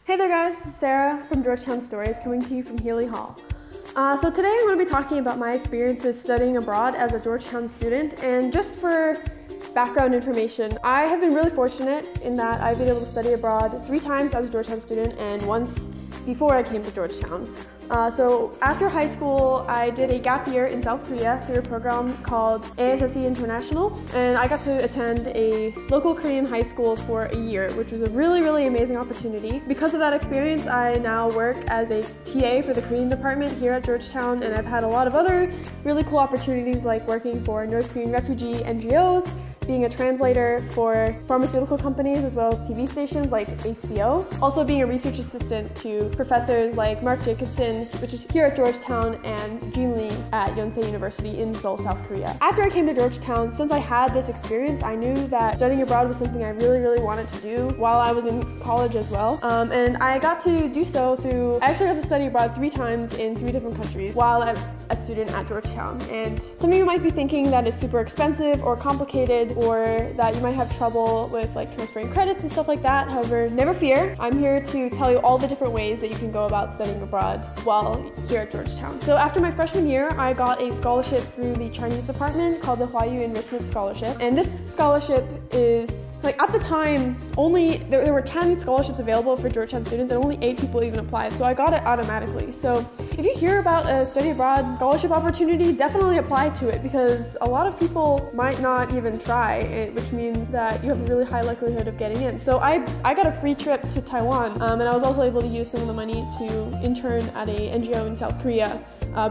Hey there guys, this is Sarah from Georgetown Stories coming to you from Healy Hall. So today I'm going to be talking about my experiences studying abroad as a Georgetown student, and just for background information, I have been really fortunate in that I've been able to study abroad 3 times as a Georgetown student and once before I came to Georgetown. So after high school, I did a gap year in South Korea through a program called ASSE International, and I got to attend a local Korean high school for a year, which was a really amazing opportunity. Because of that experience, I now work as a TA for the Korean department here at Georgetown, and I've had a lot of other really cool opportunities like working for North Korean refugee NGOs, being a translator for pharmaceutical companies as well as TV stations like HBO. Also being a research assistant to professors like Mark Jacobson, which is here at Georgetown, and Jin Lee at Yonsei University in Seoul, South Korea. After I came to Georgetown, since I had this experience, I knew that studying abroad was something I really wanted to do while I was in college as well. And I got to do so through, I actually got to study abroad 3 times in 3 different countries while I'm a student at Georgetown. And some of you might be thinking that it's super expensive or complicated, or that you might have trouble with like transferring credits and stuff like that. However, never fear. I'm here to tell you all the different ways that you can go about studying abroad while here at Georgetown. So after my freshman year, I got a scholarship through the Chinese department called the Huayu Enrichment Scholarship. And this scholarship is, like, at the time, there were 10 scholarships available for Georgetown students and only 8 people even applied, so I got it automatically. So if you hear about a study abroad scholarship opportunity, definitely apply to it, because a lot of people might not even try, which means that you have a really high likelihood of getting in. So I got a free trip to Taiwan, and I was also able to use some of the money to intern at a NGO in South Korea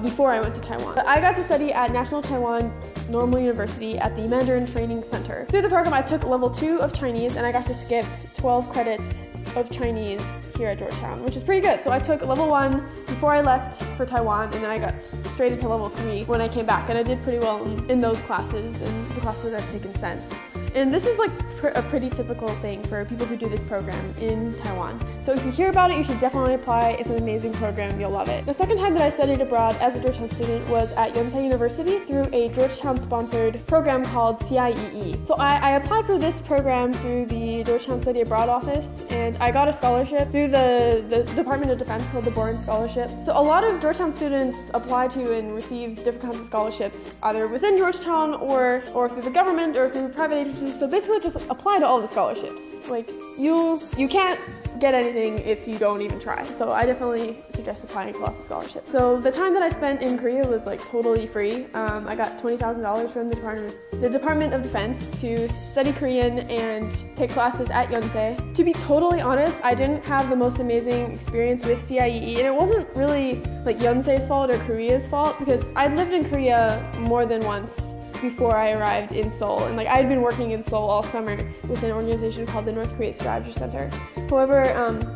before I went to Taiwan. But I got to study at National Taiwan Normal University at the Mandarin Training Center. Through the program, I took level 2 of Chinese, and I got to skip 12 credits of Chinese here at Georgetown, which is pretty good. So I took level 1 before I left for Taiwan, and then I got straight into level 3 when I came back, and I did pretty well in those classes and the classes I've taken since. And this is like a pretty typical thing for people who do this program in Taiwan. So if you hear about it, you should definitely apply. It's an amazing program. You'll love it. The second time that I studied abroad as a Georgetown student was at Yonsei University through a Georgetown-sponsored program called CIEE. So I applied for this program through the Georgetown Study Abroad office, and I got a scholarship through the Department of Defense called the Boren Scholarship. So a lot of Georgetown students apply to and receive different kinds of scholarships, either within Georgetown or through the government or through private agencies. So basically just apply to all the scholarships. Like, you can't get anything if you don't even try. So I definitely suggest applying to lots of scholarships. So the time that I spent in Korea was like totally free. I got $20,000 from the Department of Defense to study Korean and take classes at Yonsei. To be totally honest, I didn't have the most amazing experience with CIEE, and it wasn't really like Yonsei's fault or Korea's fault, because I'd lived in Korea more than once before I arrived in Seoul, and like I had been working in Seoul all summer with an organization called the North Korea Strategy Center. However,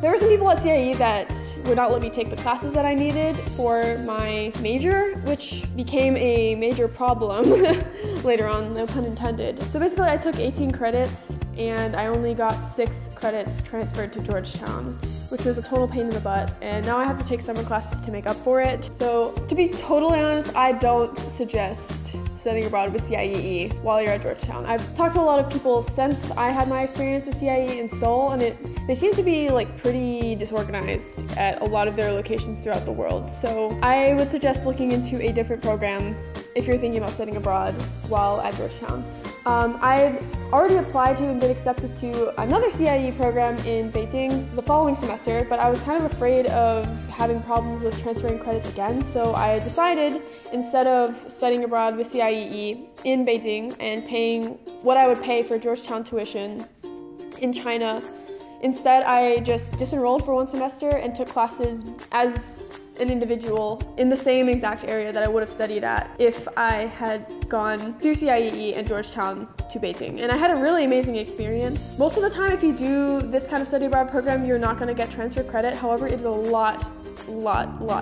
there were some people at CIE that would not let me take the classes that I needed for my major, which became a major problem later on, no pun intended. So basically I took 18 credits and I only got 6 credits transferred to Georgetown, which was a total pain in the butt, and now I have to take summer classes to make up for it. So to be totally honest, I don't suggest studying abroad with CIEE while you're at Georgetown. I've talked to a lot of people since I had my experience with CIEE in Seoul, and they seem to be like pretty disorganized at a lot of their locations throughout the world. So I would suggest looking into a different program if you're thinking about studying abroad while at Georgetown. I already applied to and been accepted to another CIE program in Beijing the following semester, but I was kind of afraid of having problems with transferring credits again, so I decided, instead of studying abroad with CIEE in Beijing and paying what I would pay for Georgetown tuition in China, instead I just disenrolled for 1 semester and took classes as an individual in the same exact area that I would have studied at if I had gone through CIEE and Georgetown to Beijing. And I had a really amazing experience. Most of the time, if you do this kind of study abroad program, you're not going to get transfer credit. However, it is a lot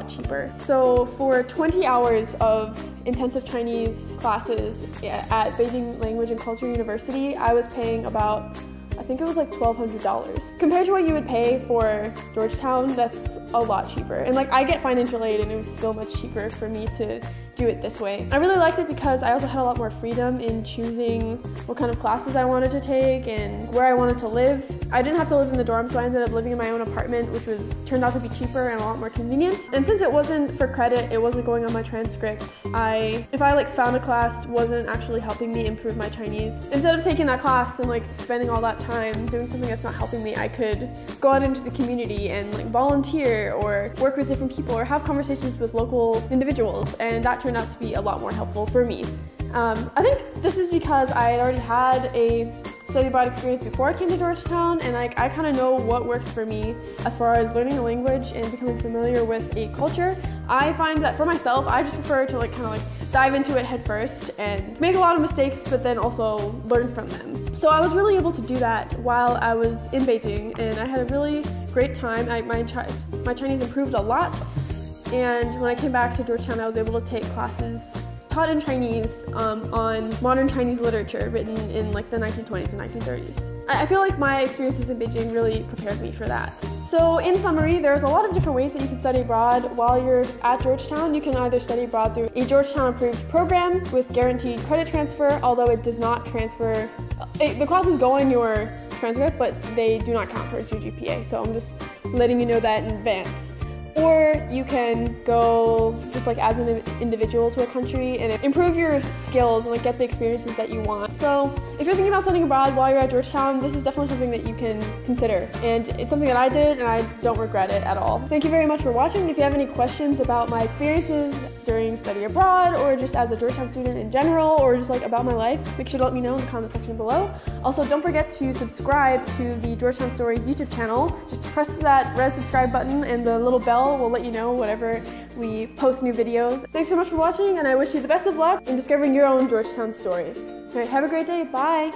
cheaper. So for 20 hours of intensive Chinese classes at Beijing Language and Culture University, I was paying about, I think it was like $1,200. Compared to what you would pay for Georgetown, that's a lot cheaper. And like I get financial aid and it was still much cheaper for me to do it this way. I really liked it because I also had a lot more freedom in choosing what kind of classes I wanted to take and where I wanted to live. I didn't have to live in the dorm, so I ended up living in my own apartment, which turned out to be cheaper and a lot more convenient. And since it wasn't for credit, it wasn't going on my transcripts. If I like found a class wasn't actually helping me improve my Chinese, instead of taking that class and like spending all that time doing something that's not helping me, I could go out into the community and like volunteer or work with different people or have conversations with local individuals, and that turned out to be a lot more helpful for me. I think this is because I had already had a study abroad experience before I came to Georgetown, and I kind of know what works for me as far as learning a language and becoming familiar with a culture. I find that for myself, I just prefer to kind of dive into it head first and make a lot of mistakes, but then also learn from them. So I was really able to do that while I was in Beijing, and I had a really great time. My Chinese improved a lot. And when I came back to Georgetown, I was able to take classes taught in Chinese on modern Chinese literature written in like the 1920s and 1930s. I feel like my experiences in Beijing really prepared me for that. So in summary, there's a lot of different ways that you can study abroad while you're at Georgetown. You can either study abroad through a Georgetown approved program with guaranteed credit transfer, although it does not transfer, the classes go in your transcript, but they do not count towards your GPA. So I'm just letting you know that in advance. Or you can go just like as an individual to a country and improve your skills and like get the experiences that you want. So if you're thinking about studying abroad while you're at Georgetown, this is definitely something that you can consider. And it's something that I did and I don't regret it at all. Thank you very much for watching. If you have any questions about my experiences during study abroad or just as a Georgetown student in general or just like about my life, make sure to let me know in the comment section below. Also, don't forget to subscribe to the Georgetown Stories YouTube channel. Just press that red subscribe button and the little bell will let you know whenever we post new videos. Thanks so much for watching, and I wish you the best of luck in discovering your own Georgetown story. All right, have a great day. Bye.